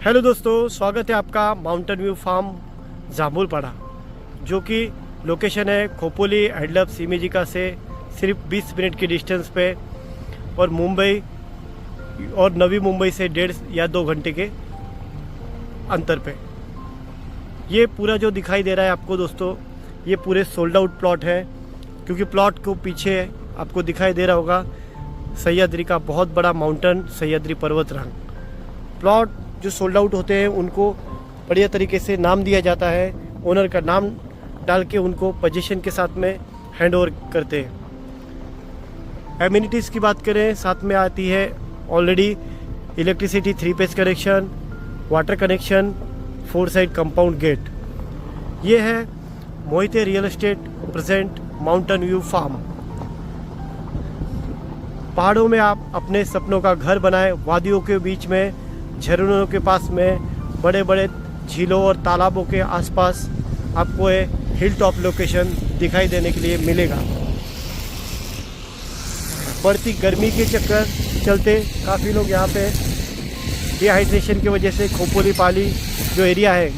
Hello दोस्तों, स्वागत है आपका माउंटेन व्यू फार्म जामुलपाड़ा, जो कि लोकेशन है खोपोली एडलप सीमेजिका से सिर्फ 20 मिनट की डिस्टेंस पे और मुंबई और नवी मुंबई से 1.5 या 2 घंटे के अंतर पे। ये पूरा जो दिखाई दे रहा है आपको दोस्तों, ये पूरे सोल्ड आउट प्लॉट है, क्योंकि प्लॉट को पीछे आपको दिखाई दे रहा होगा सह्याद्री का बहुत बड़ा माउंटेन सह्याद्री पर्वत रंग। प्लॉट जो सोल्ड आउट होते हैं उनको बढ़िया तरीके से नाम दिया जाता है, ओनर का नाम डाल के उनको पोजीशन के साथ में हैंड ओवर करते हैं। एमिनिटीज़ की बात करें, साथ में आती है already electricity 3 phase connection, water connection, 4 side compound gate. ये है Mohite real estate present mountain view farm. पहाड़ों में आप अपने सपनों का घर बनाएं, वादियों के बीच में, झरनों के पास में, बड़े बड़े झीलों और तालाबों के आसपास आपको ये हिल टॉप लोकेशन दिखाई देने के लिए मिलेगा। बढ़ती गर्मी के चक्कर चलते काफ़ी लोग यहाँ पे डिहाइड्रेशन की वजह से खोपोली पाली जो एरिया है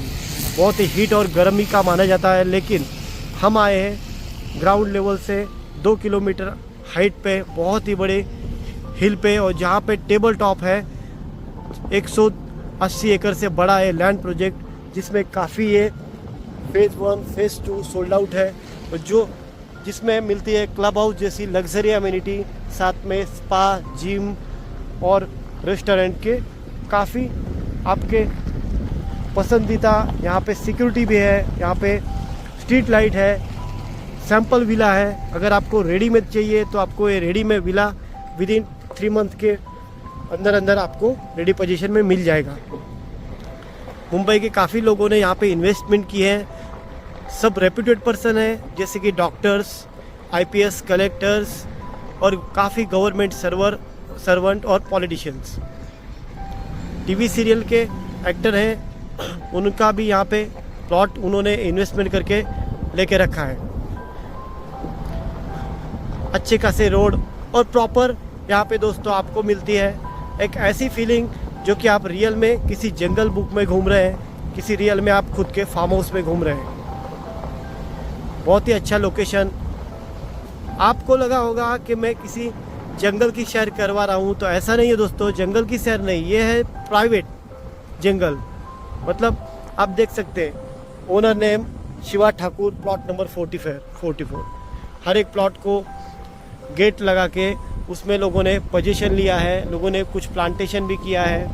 बहुत ही हीट और गर्मी का माना जाता है, लेकिन हम आए हैं ग्राउंड लेवल से 2 किलोमीटर हाइट पे बहुत ही बड़े हिल पे, और जहाँ पे टेबल टॉप है 180 एकड़ से बड़ा है लैंड प्रोजेक्ट, जिसमें काफ़ी ये फेज़ 1 फेज़ 2 सोल्ड आउट है, और जिसमें मिलती है क्लब हाउस जैसी लग्जरी अम्यूनिटी, साथ में स्पा, जिम और रेस्टोरेंट के काफ़ी आपके पसंदीदा। यहाँ पे सिक्योरिटी भी है, यहाँ पे स्ट्रीट लाइट है, सैंपल विला है। अगर आपको रेडीमेड चाहिए तो आपको ये रेडीमेड विला विदिन 3 मंथ के अंदर आपको रेडी पोजीशन में मिल जाएगा। मुंबई के काफ़ी लोगों ने यहाँ पे इन्वेस्टमेंट की है, सब रेप्यूटेड पर्सन है, जैसे कि डॉक्टर्स, आईपीएस, कलेक्टर्स और काफ़ी गवर्नमेंट सर्वेंट और पॉलिटिशियंस। टीवी सीरियल के एक्टर हैं, उनका भी यहाँ पे प्लॉट उन्होंने इन्वेस्टमेंट करके लेके रखा है। अच्छे खासे रोड और प्रॉपर यहाँ पे दोस्तों आपको मिलती है एक ऐसी फीलिंग जो कि आप रियल में किसी जंगल बुक में घूम रहे हैं, किसी रियल में आप खुद के फार्म हाउस में घूम रहे हैं। बहुत ही अच्छा लोकेशन। आपको लगा होगा कि मैं किसी जंगल की सैर करवा रहा हूँ, तो ऐसा नहीं है दोस्तों, जंगल की सैर नहीं, ये है प्राइवेट जंगल। मतलब आप देख सकते हैं, owner name Shiva Thakur, plot number 44। हर एक प्लॉट को गेट लगा के उसमें लोगों ने पोजीशन लिया है, लोगों ने कुछ प्लांटेशन भी किया है।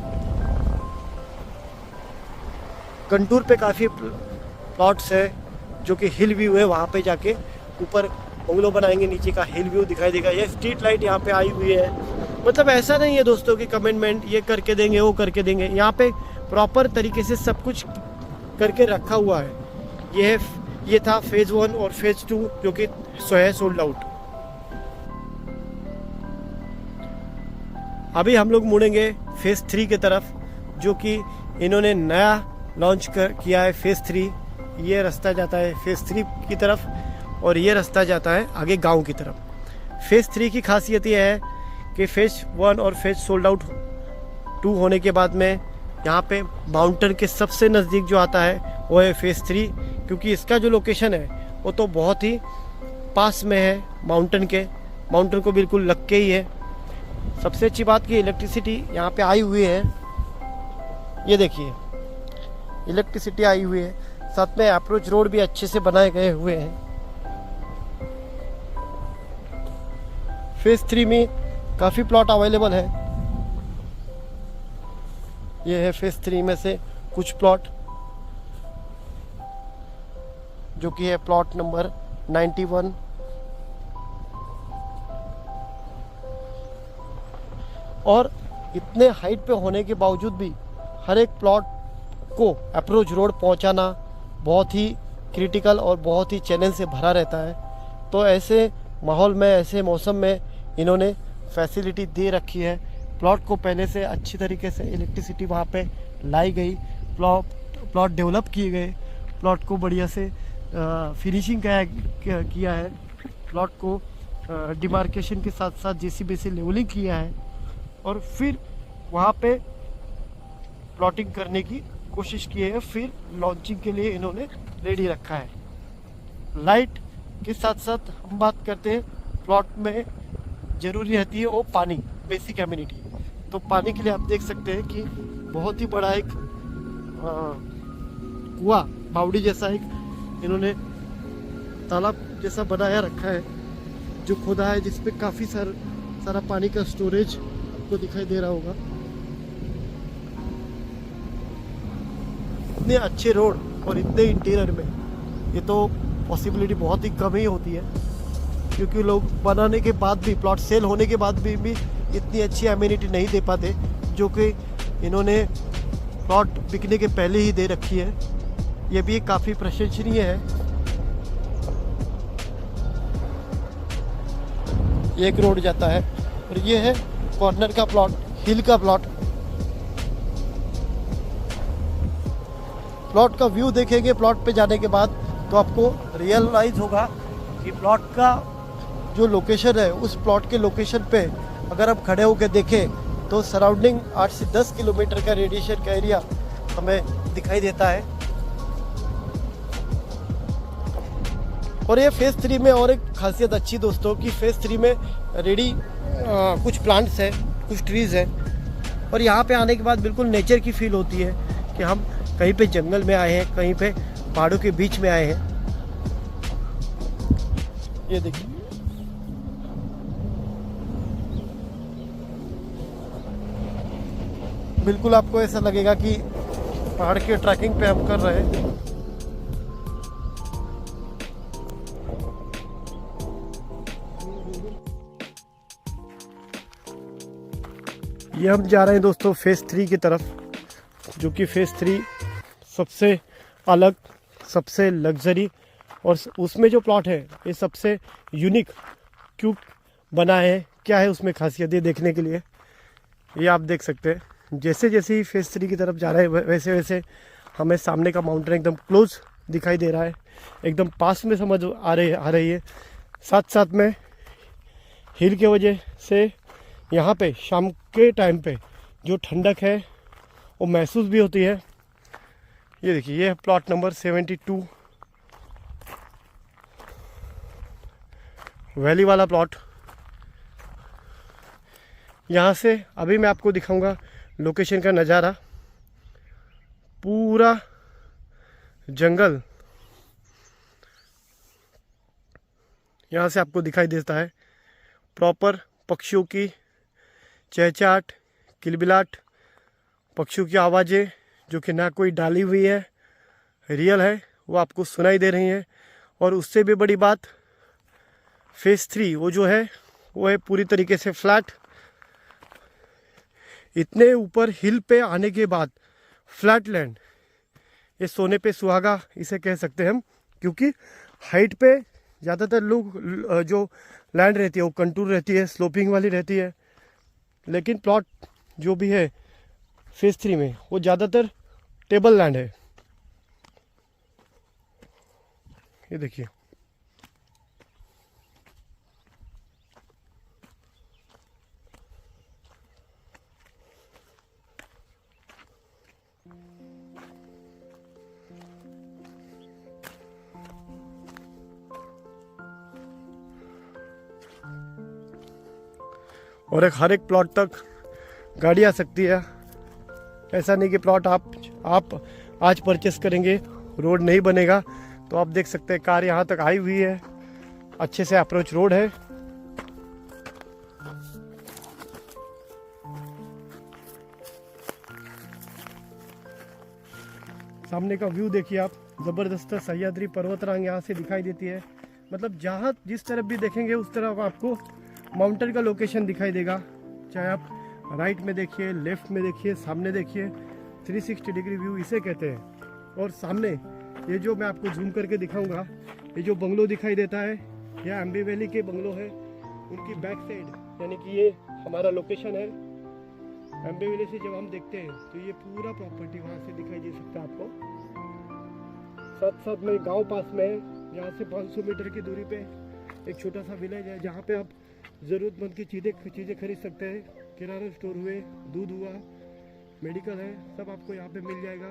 कंटूर पे काफ़ी प्लॉट्स है जो कि हिल व्यू है, वहाँ पे जाके ऊपर बंगलो बनाएंगे, नीचे का हिल व्यू दिखाई देगा। ये स्ट्रीट लाइट यहाँ पे आई हुई है। मतलब ऐसा नहीं है दोस्तों कि कमेंटमेंट ये करके देंगे वो करके देंगे, यहाँ पे प्रॉपर तरीके से सब कुछ करके रखा हुआ है। ये था फेज़ 1 और फेज़ 2 जो कि है सोल्ड आउट। अभी हम लोग मुड़ेंगे फेज़ 3 की तरफ, जो कि इन्होंने नया लॉन्च किया है फेज़ 3। ये रास्ता जाता है फेज़ 3 की तरफ और ये रास्ता जाता है आगे गांव की तरफ। फेज़ 3 की खासियत ये है कि फेज़ 1 और फेज़ सोल्ड आउट 2 होने के बाद में यहाँ पे माउंटेन के सबसे नज़दीक जो आता है वो है फेज़ 3, क्योंकि इसका जो लोकेशन है वो तो बहुत ही पास में है माउंटेन को बिल्कुल लग के ही है। सबसे अच्छी बात कि इलेक्ट्रिसिटी यहाँ पे आई हुई है, ये देखिए इलेक्ट्रिसिटी आई हुई है, साथ में अप्रोच रोड भी अच्छे से बनाए गए हुए हैं। फेज़ 3 में काफ़ी प्लॉट अवेलेबल है। ये है फेज़ 3 में से कुछ प्लॉट, जो कि है प्लॉट नंबर 91। और इतने हाइट पे होने के बावजूद भी हर एक प्लॉट को अप्रोच रोड पहुंचाना बहुत ही क्रिटिकल और बहुत ही चैलेंज से भरा रहता है। तो ऐसे माहौल में, ऐसे मौसम में इन्होंने फैसिलिटी दे रखी है। प्लॉट को पहले से अच्छी तरीके से इलेक्ट्रिसिटी वहाँ पे लाई गई, प्लॉट डेवलप किए गए, प्लॉट को बढ़िया से फिनिशिंग किया है, प्लॉट को डिमार्केशन के साथ साथ जेसीबी से लेवलिंग किया है, और फिर वहाँ पे प्लॉटिंग करने की कोशिश की है, फिर लॉन्चिंग के लिए इन्होंने रेडी रखा है। लाइट के साथ साथ हम बात करते हैं प्लॉट में ज़रूरी रहती है वो पानी, बेसिक एमिनिटी। तो पानी के लिए आप देख सकते हैं कि बहुत ही बड़ा एक कुआं, बावड़ी जैसा एक इन्होंने तालाब जैसा बनाया रखा है, जो खोदा है, जिसपे काफ़ी सारा पानी का स्टोरेज आपको दिखाई दे रहा होगा। इतने अच्छे रोड और इतने इंटीरियर में ये तो पॉसिबिलिटी बहुत ही कम ही होती है, क्योंकि लोग बनाने के बाद भी, प्लॉट सेल होने के बाद भी इतनी अच्छी एमिनिटी नहीं दे पाते, जो कि इन्होंने प्लॉट बिकने के पहले ही दे रखी है। ये भी काफ़ी प्रशंसनीय है। एक रोड जाता है और ये है कॉर्नर का प्लॉट, हिल का प्लॉट। प्लॉट का व्यू देखेंगे प्लॉट पे जाने के बाद तो आपको रियलाइज होगा कि प्लॉट का जो लोकेशन है, उस प्लॉट के लोकेशन पे अगर हम खड़े होकर देखें तो सराउंडिंग 8 से 10 किलोमीटर का रेडिएशन का एरिया हमें दिखाई देता है। और ये फेज़ 3 में और एक खासियत अच्छी दोस्तों कि फेज़ 3 में रेडी कुछ प्लांट्स हैं, कुछ ट्रीज़ हैं, और यहाँ पे आने के बाद बिल्कुल नेचर की फील होती है कि हम कहीं पे जंगल में आए हैं, कहीं पे पहाड़ों के बीच में आए हैं। ये देखिए, बिल्कुल आपको ऐसा लगेगा कि पहाड़ के ट्रैकिंग पे हम कर रहे हैं। ये हम जा रहे हैं दोस्तों फेज़ 3 की तरफ, जो कि फेज़ 3 सबसे अलग, सबसे लग्जरी, और उसमें जो प्लॉट है ये सबसे यूनिक क्यों बना है, क्या है उसमें खासियत, ये देखने के लिए ये आप देख सकते हैं। जैसे जैसे ही फेज़ 3 की तरफ जा रहे हैं वैसे वैसे हमें सामने का माउंटेन एकदम क्लोज दिखाई दे रहा है, एकदम पास में समझ आ रही है। साथ साथ में हिल के वजह से यहाँ पे शाम के टाइम पे जो ठंडक है वो महसूस भी होती है। ये देखिए, ये है प्लॉट नंबर 72, वैली वाला प्लॉट। यहाँ से अभी मैं आपको दिखाऊंगा लोकेशन का नज़ारा। पूरा जंगल यहाँ से आपको दिखाई देता है। प्रॉपर पक्षियों की चहचहाट, किलबिलाट, पक्षियों की आवाज़ें जो कि ना कोई डाली हुई है, रियल है, वो आपको सुनाई दे रही हैं। और उससे भी बड़ी बात, फेज़ 3 वो जो है वो है पूरी तरीके से फ्लैट। इतने ऊपर हिल पे आने के बाद फ्लैट लैंड, ये सोने पे सुहागा इसे कह सकते हैं हम, क्योंकि हाइट पे ज़्यादातर लोग जो लैंड रहती है वो कंटूर रहती है, स्लोपिंग वाली रहती है, लेकिन प्लॉट जो भी है फेज़ 3 में वो ज़्यादातर टेबल लैंड है। ये देखिए, और हर एक प्लॉट तक गाड़ी आ सकती है। ऐसा नहीं कि प्लॉट आप आज परचेस करेंगे, रोड नहीं बनेगा, तो आप देख सकते हैं कार यहाँ तक आई हुई है, अच्छे से अप्रोच रोड है। सामने का व्यू देखिए आप, ज़बरदस्त सह्याद्री पर्वतरांग यहाँ से दिखाई देती है। मतलब जहाँ जिस तरफ भी देखेंगे उस तरफ आपको माउंटेन का लोकेशन दिखाई देगा, चाहे आप राइट में देखिए, लेफ्ट में देखिए, सामने देखिए। 360 डिग्री व्यू इसे कहते हैं। और सामने ये जो मैं आपको जूम करके दिखाऊंगा, ये जो बंगलो दिखाई देता है, यह अम्बी वैली के बंगलो है, उनकी बैक साइड, यानी कि ये हमारा लोकेशन है। अम्बी वैली से जब हम देखते हैं तो ये पूरा प्रॉपर्टी वहाँ से दिखाई दे सकता है आपको। साथ साथ में गाँव पास में है, यहाँ से 500 मीटर की दूरी पे एक छोटा सा विलेज है, जहाँ पे आप ज़रूरतमंद की चीज़ें खरीद सकते हैं। किराना स्टोर हुए, दूध हुआ, मेडिकल है, सब आपको यहाँ पे मिल जाएगा।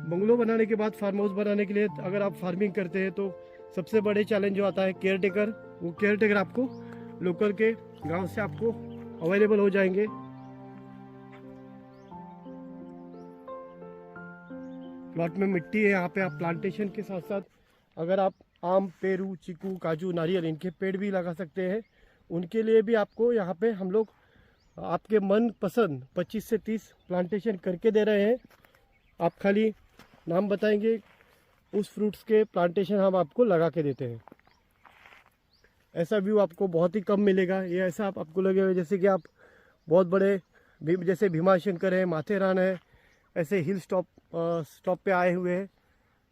बंगलो बनाने के बाद फार्म हाउस बनाने के लिए अगर आप फार्मिंग करते हैं तो सबसे बड़े चैलेंज जो आता है केयर टेकर, वो केयर टेकर आपको लोकल के गांव से आपको अवेलेबल हो जाएंगे। प्लॉट में मिट्टी है, यहाँ पे आप प्लांटेशन के साथ साथ अगर आप आम, पेरू, चीकू, काजू, नारियल इनके पेड़ भी लगा सकते हैं। उनके लिए भी आपको यहाँ पे हम लोग आपके मन पसंद 25 से 30 प्लांटेशन करके दे रहे हैं। आप खाली नाम बताएंगे, उस फ्रूट्स के प्लांटेशन हम आपको लगा के देते हैं। ऐसा व्यू आपको बहुत ही कम मिलेगा। ये ऐसा आपको लगेगा जैसे कि आप बहुत बड़े जैसे भीमाशंकर है, माथेरान है, ऐसे हिल स्टॉप पे आए हुए हैं,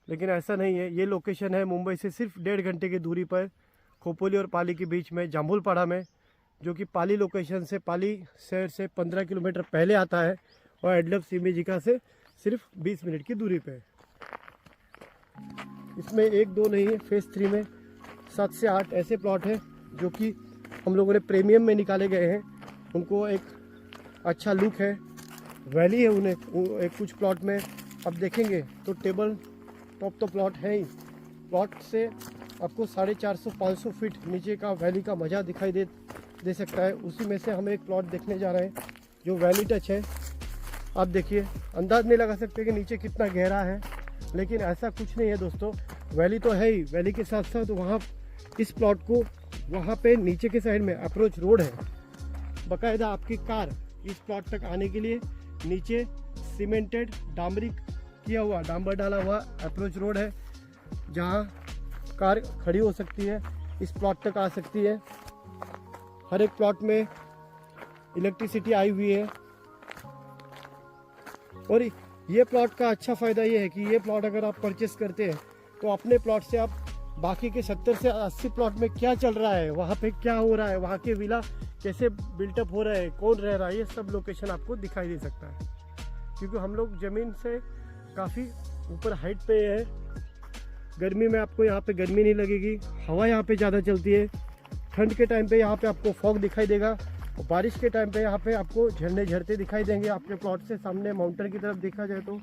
लेकिन ऐसा नहीं है। ये लोकेशन है मुंबई से सिर्फ 1.5 घंटे की दूरी पर, खोपोली और पाली के बीच में, जाम्बुलपाड़ा में, जो कि पाली लोकेशन से, पाली शहर से 15 किलोमीटर पहले आता है और एडलप्स इमेजिका से सिर्फ 20 मिनट की दूरी पे है। इसमें 1-2 नहीं है, फेज़ 3 में 7 से 8 ऐसे प्लॉट हैं जो कि हम लोगों ने प्रीमियम में निकाले गए हैं। उनको एक अच्छा लुक है, वैली है उन्हें एक कुछ प्लॉट में अब देखेंगे तो टेबल टॉप तो प्लॉट है ही। प्लॉट से आपको 450-500 फीट नीचे का वैली का मज़ा दिखाई दे सकता है। उसी में से हम एक प्लॉट देखने जा रहे हैं जो वैली टच है। आप देखिए, अंदाज नहीं लगा सकते कि नीचे कितना गहरा है, लेकिन ऐसा कुछ नहीं है दोस्तों। वैली तो है ही, वैली के साथ साथ वहाँ इस प्लॉट को वहाँ पे नीचे के साइड में अप्रोच रोड है। बाकायदा आपकी कार इस प्लॉट तक आने के लिए नीचे सीमेंटेड डामरी किया हुआ, डांबर डाला हुआ अप्रोच रोड है, जहाँ कार खड़ी हो सकती है, इस प्लॉट तक आ सकती है। हर एक प्लॉट में इलेक्ट्रिसिटी आई हुई है। और ये प्लॉट का अच्छा फ़ायदा ये है कि ये प्लॉट अगर आप परचेस करते हैं तो अपने प्लॉट से आप बाकी के 70 से 80 प्लॉट में क्या चल रहा है, वहाँ पे क्या हो रहा है, वहाँ के विला कैसे बिल्टअप हो रहा है, कौन रह रहा है, ये सब लोकेशन आपको दिखाई दे सकता है। क्योंकि हम लोग ज़मीन से काफ़ी ऊपर हाइट पे है। गर्मी में आपको यहाँ पे गर्मी नहीं लगेगी, हवा यहाँ पे ज़्यादा चलती है। ठंड के टाइम पे यहाँ पे आपको फॉग दिखाई देगा और बारिश के टाइम पे यहाँ पे आपको झरने झरते दिखाई देंगे। आपके प्लॉट से सामने माउंटेन की तरफ देखा जाए तो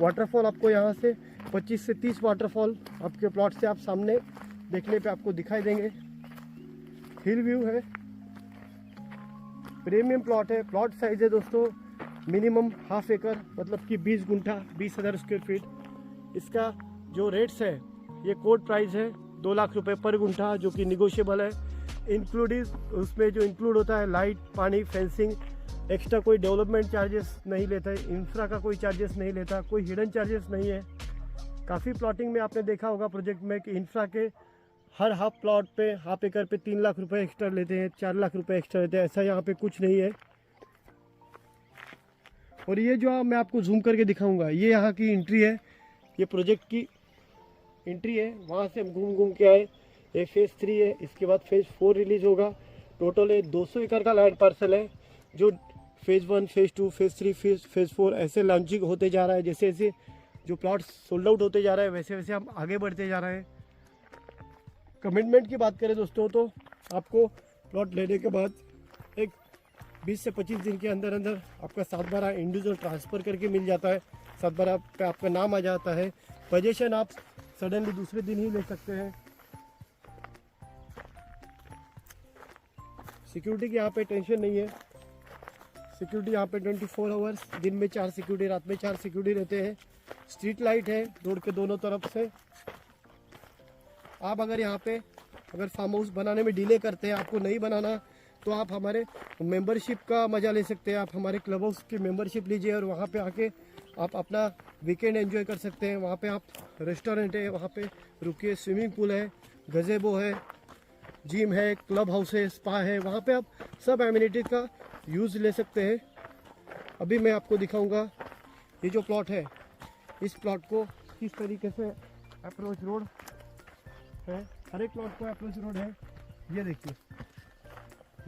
वाटरफॉल आपको यहाँ से 25 से 30 वाटरफॉल आपके प्लॉट से आप सामने देखने पे आपको दिखाई देंगे। हिल व्यू है, प्रीमियम प्लॉट है। प्लॉट साइज है दोस्तों मिनिमम ½ एकड़, मतलब कि 20 गुंठा, 20,000 स्क्वायर फीट। इसका जो रेट्स है, ये कोड प्राइस है 2 लाख रुपए पर गुंठा, जो कि निगोशिएबल है। इंक्लूडिंग उसमें जो इंक्लूड होता है लाइट, पानी, फेंसिंग, एक्स्ट्रा कोई डेवलपमेंट चार्जेस नहीं लेता है, इंफ्रा का कोई चार्जेस नहीं लेता, कोई हिडन चार्जेस नहीं है। काफ़ी प्लॉटिंग में आपने देखा होगा प्रोजेक्ट में कि इंफ्रा के हर हाफ प्लॉट पे, ½ एकड़ पे 3 लाख रुपए एक्स्ट्रा लेते हैं, 4 लाख रुपए एक्स्ट्रा लेते हैं। ऐसा यहाँ पे कुछ नहीं है। और ये जो मैं आपको जूम करके दिखाऊंगा, ये यहाँ की एंट्री है, ये प्रोजेक्ट की एंट्री है। वहाँ से हम घूम के आए। ये फेज़ 3 है, इसके बाद फेज़ 4 रिलीज़ होगा। टोटल ये 200 एकड़ का लैंड पार्सल है, जो फेज़ 1, फेज़ 2, फेज़ 3, फेज़ 4 ऐसे लॉन्चिंग होते जा रहा है। जैसे जैसे जो प्लॉट्स सोल्ड आउट होते जा रहे हैं, वैसे वैसे हम आगे बढ़ते जा रहे हैं। कमिटमेंट की बात करें दोस्तों, तो आपको प्लॉट लेने के बाद एक 20 से 25 दिन के अंदर अंदर आपका 7/12 इंडिविजुअल ट्रांसफ़र करके मिल जाता है। 7/12 पे आपका नाम आ जाता है। पोजीशन आप सडनली दूसरे दिन ही ले सकते हैं। सिक्योरिटी की यहाँ पे टेंशन नहीं है। सिक्योरिटी यहाँ पे 24 आवर्स, दिन में 4 सिक्योरिटी, रात में 4 सिक्योरिटी रहते हैं। स्ट्रीट लाइट है रोड के दोनों तरफ से। आप अगर यहाँ पे फार्म हाउस बनाने में डिले करते हैं, आपको नहीं बनाना, तो आप हमारे मेंबरशिप का मज़ा ले सकते हैं। आप हमारे क्लब हाउस की मेंबरशिप लीजिए और वहाँ पे आके आप अपना वीकेंड एंजॉय कर सकते हैं। वहाँ पे आप रेस्टोरेंट है, वहाँ पे रुकिए, स्विमिंग पूल है, गज़ेबो है, जिम है, क्लब हाउस है, स्पा है। वहाँ पे आप सब एमिनिटीज़ का यूज़ ले सकते हैं। अभी मैं आपको दिखाऊंगा ये जो प्लॉट है, इस प्लॉट को किस तरीके से अप्रोच रोड है। हर एक प्लॉट को अप्रोच रोड है। ये देखिए,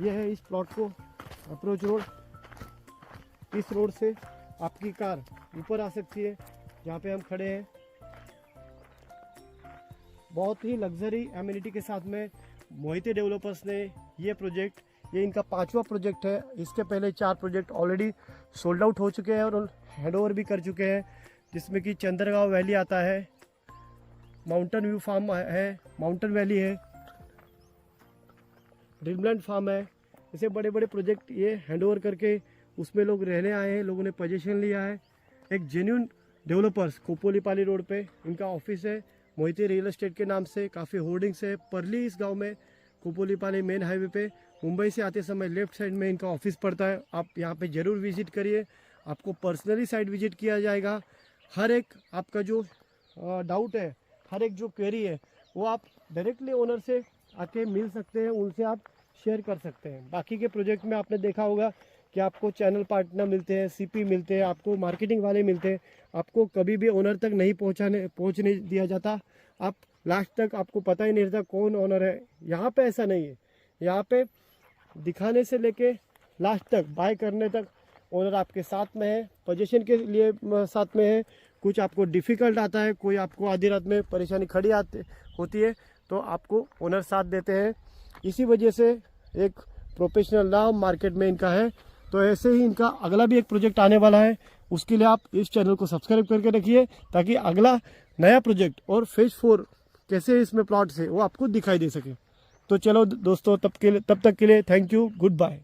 ये है इस प्लॉट को अप्रोच रोड। इस रोड से आपकी कार ऊपर आ सकती है, जहाँ पे हम खड़े हैं। बहुत ही लग्जरी एमिनिटी के साथ में मोहिते डेवलपर्स ने ये प्रोजेक्ट ये इनका 5वां प्रोजेक्ट है। इसके पहले 4 प्रोजेक्ट ऑलरेडी सोल्ड आउट हो चुके हैं और हैंडओवर भी कर चुके हैं, जिसमें कि चंद्रगांव वैली आता है, माउंटेन व्यू फार्म है, माउंटेन वैली है, ड्रीमलैंड फार्म है। ऐसे बड़े बड़े प्रोजेक्ट ये हैंडओवर करके उसमें लोग रहने आए हैं, लोगों ने पोजीशन लिया है। एक जेन्युइन डेवलपर्स खोपोलीपाली रोड पे इनका ऑफिस है, मोहिती रियल एस्टेट के नाम से। काफ़ी होर्डिंग्स है परली इस गांव में, खोपोलीपाली मेन हाईवे पे। मुंबई से आते समय लेफ्ट साइड में इनका ऑफिस पड़ता है। आप यहाँ पे ज़रूर विजिट करिए, आपको पर्सनली साइट विजिट किया जाएगा। हर एक आपका जो डाउट है, हर एक जो क्वेरी है, वो आप डायरेक्टली ओनर से आके मिल सकते हैं, उनसे आप शेयर कर सकते हैं। बाकी के प्रोजेक्ट में आपने देखा होगा कि आपको चैनल पार्टनर मिलते हैं, सीपी मिलते हैं, आपको मार्केटिंग वाले मिलते हैं, आपको कभी भी ओनर तक नहीं पहुंचने दिया जाता। आप लास्ट तक आपको पता ही नहीं रहता कौन ओनर है। यहाँ पे ऐसा नहीं है, यहाँ पे दिखाने से लेके लास्ट तक बाय करने तक ओनर आपके साथ में है, पोजीशन के लिए साथ में है। कुछ आपको डिफ़िकल्ट आता है, कोई आपको आधी रात में परेशानी खड़ी होती है, तो आपको ओनर साथ देते हैं। इसी वजह से एक प्रोफेशनल नाम मार्केट में इनका है। तो ऐसे ही इनका अगला भी एक प्रोजेक्ट आने वाला है, उसके लिए आप इस चैनल को सब्सक्राइब करके रखिए, ताकि अगला नया प्रोजेक्ट और फेज 4 कैसे इसमें प्लॉट्स है वो आपको दिखाई दे सके। तो चलो दोस्तों, तब तक के लिए थैंक यू, गुड बाय।